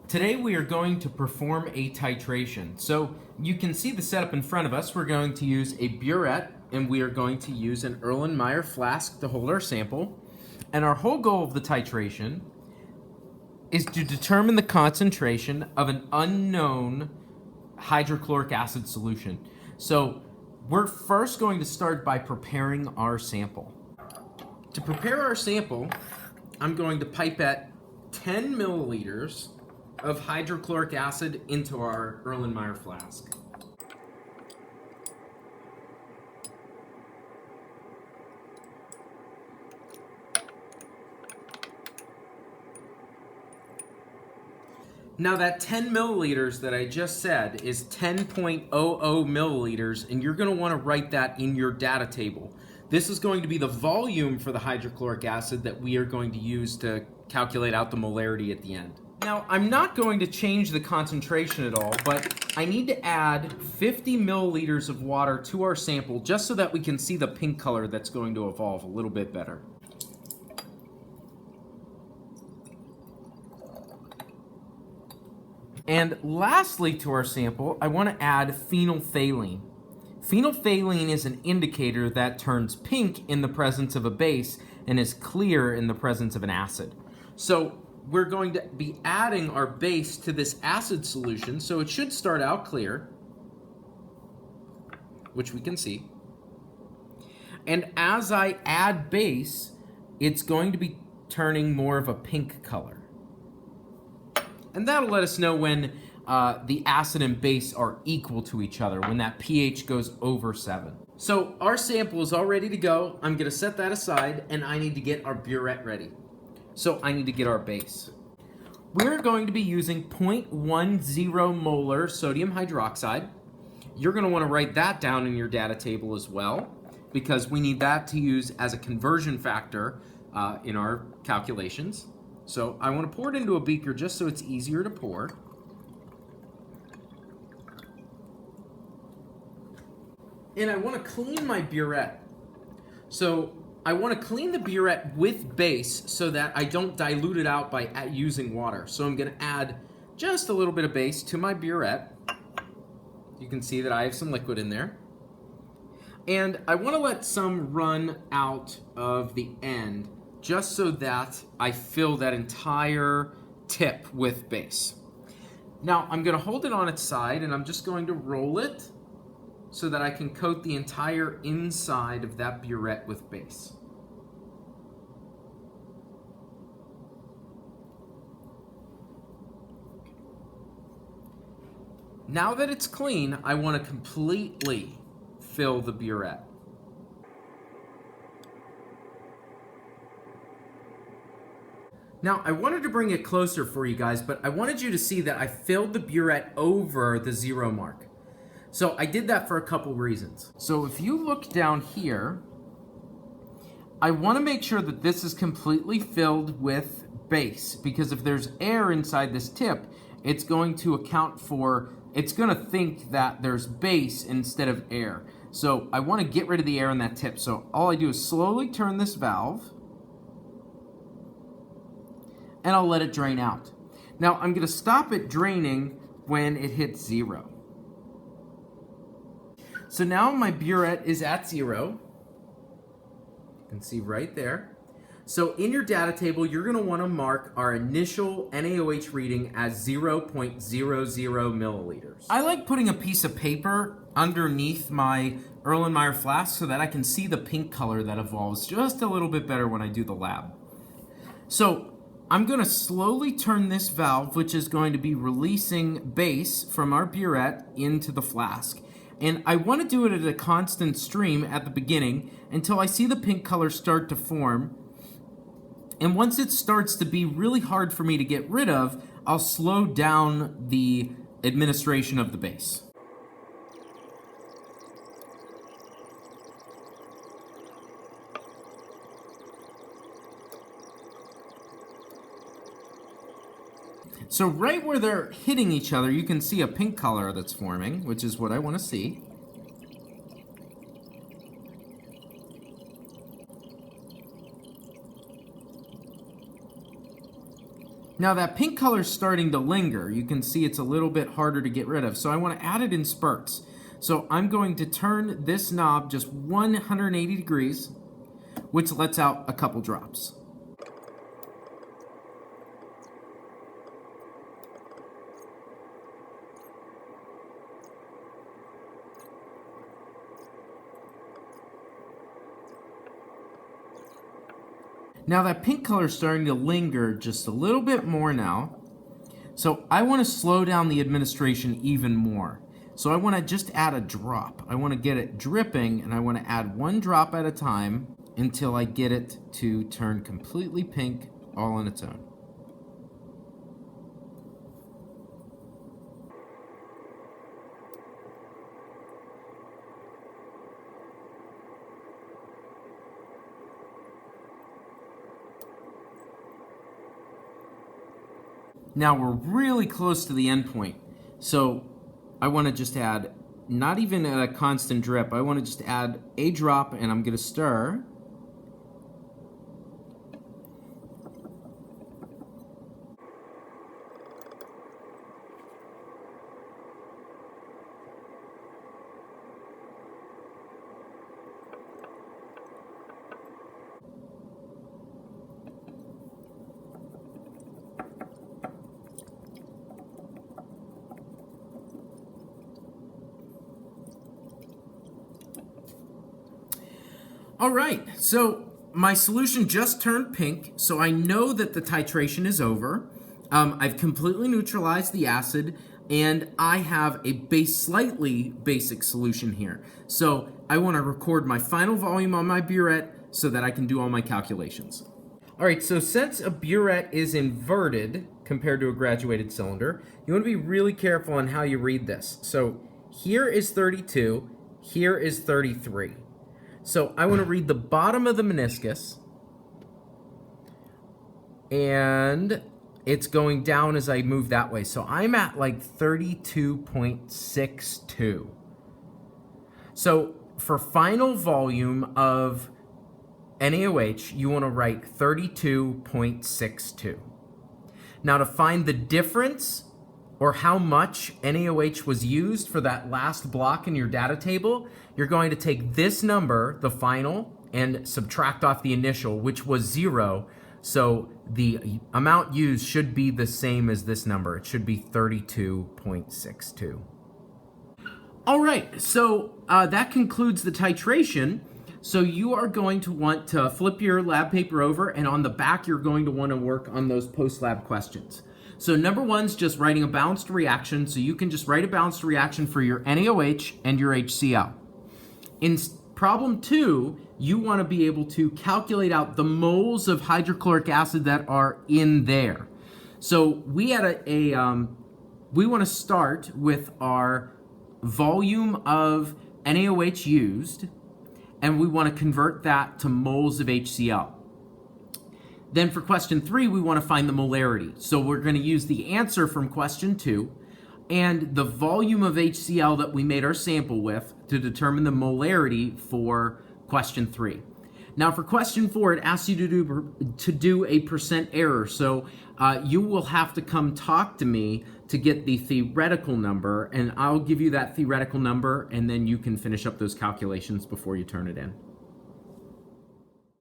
Today we are going to perform a titration. So you can see the setup in front of us. We're going to use a burette and we are going to use an Erlenmeyer flask to hold our sample. And our whole goal of the titration is to determine the concentration of an unknown hydrochloric acid solution. So we're first going to start by preparing our sample. To prepare our sample, I'm going to pipette 10 milliliters of hydrochloric acid into our Erlenmeyer flask. Now that 10 milliliters that I just said is 10.00 milliliters, and you're going to want to write that in your data table. This is going to be the volume for the hydrochloric acid that we are going to use to calculate out the molarity at the end. Now, I'm not going to change the concentration at all, but I need to add 50 milliliters of water to our sample just so that we can see the pink color that's going to evolve a little bit better. And lastly to our sample, I want to add phenolphthalein. Phenolphthalein is an indicator that turns pink in the presence of a base and is clear in the presence of an acid. So we're going to be adding our base to this acid solution, so it should start out clear, which we can see. And as I add base, it's going to be turning more of a pink color. And that'll let us know when the acid and base are equal to each other, when that pH goes over 7. So our sample is all ready to go. I'm going to set that aside, and I need to get our burette ready. So I need to get our base. We're going to be using 0.10 molar sodium hydroxide. You're going to want to write that down in your data table as well, because we need that to use as a conversion factor in our calculations. So I want to pour it into a beaker just so it's easier to pour. And I want to clean my burette. So I want to clean the burette with base so that I don't dilute it out by using water. So I'm going to add just a little bit of base to my burette. You can see that I have some liquid in there. And I want to let some run out of the end just so that I fill that entire tip with base. Now I'm going to hold it on its side and I'm just going to roll it so that I can coat the entire inside of that burette with base. Now that it's clean, I want to completely fill the burette. Now, I wanted to bring it closer for you guys, but I wanted you to see that I filled the burette over the 0 mark. So I did that for a couple reasons. So if you look down here, I want to make sure that this is completely filled with base, because if there's air inside this tip, it's going to it's going to think that there's base instead of air. So I want to get rid of the air in that tip. So all I do is slowly turn this valve, and I'll let it drain out. Now I'm going to stop it draining when it hits 0. So now my burette is at 0. You can see right there. So in your data table, you're going to want to mark our initial NaOH reading as 0.00 milliliters. I like putting a piece of paper underneath my Erlenmeyer flask so that I can see the pink color that evolves just a little bit better when I do the lab. So I'm going to slowly turn this valve, which is going to be releasing base from our burette into the flask. And I want to do it at a constant stream at the beginning until I see the pink color start to form. And once it starts to be really hard for me to get rid of, I'll slow down the administration of the base. So right where they're hitting each other, you can see a pink color that's forming, which is what I want to see. Now that pink color is starting to linger. You can see it's a little bit harder to get rid of. So I want to add it in spurts. So I'm going to turn this knob just 180 degrees, which lets out a couple drops. Now that pink color is starting to linger just a little bit more now. So I want to slow down the administration even more. So I want to just add a drop. I want to get it dripping, and I want to add one drop at a time until I get it to turn completely pink all on its own. Now we're really close to the end point. So I want to just add, not even at a constant drip, I want to just add a drop, and I'm going to stir. All right, so my solution just turned pink, so I know that the titration is over. I've completely neutralized the acid, and I have a slightly basic solution here. So I want to record my final volume on my burette so that I can do all my calculations. All right, so since a burette is inverted compared to a graduated cylinder, you want to be really careful on how you read this. So here is 32, here is 33. So I want to read the bottom of the meniscus, and it's going down as I move that way. So I'm at like 32.62. So for final volume of NaOH, you want to write 32.62. Now to find the difference, or how much NaOH was used for that last block in your data table, you're going to take this number, the final, and subtract off the initial, which was 0. So the amount used should be the same as this number. It should be 32.62. All right, so that concludes the titration. So you are going to want to flip your lab paper over, and on the back, you're going to want to work on those post-lab questions. So number one's just writing a balanced reaction. So you can just write a balanced reaction for your NaOH and your HCl. In problem 2, you want to be able to calculate out the moles of hydrochloric acid that are in there. So we had we want to start with our volume of NaOH used, and we want to convert that to moles of HCl. Then for question 3, we want to find the molarity. So we're going to use the answer from question 2 and the volume of HCl that we made our sample with to determine the molarity for question 3. Now for question 4, it asks you to do a percent error. So you will have to come talk to me to get the theoretical number, and I'll give you that theoretical number, and then you can finish up those calculations before you turn it in.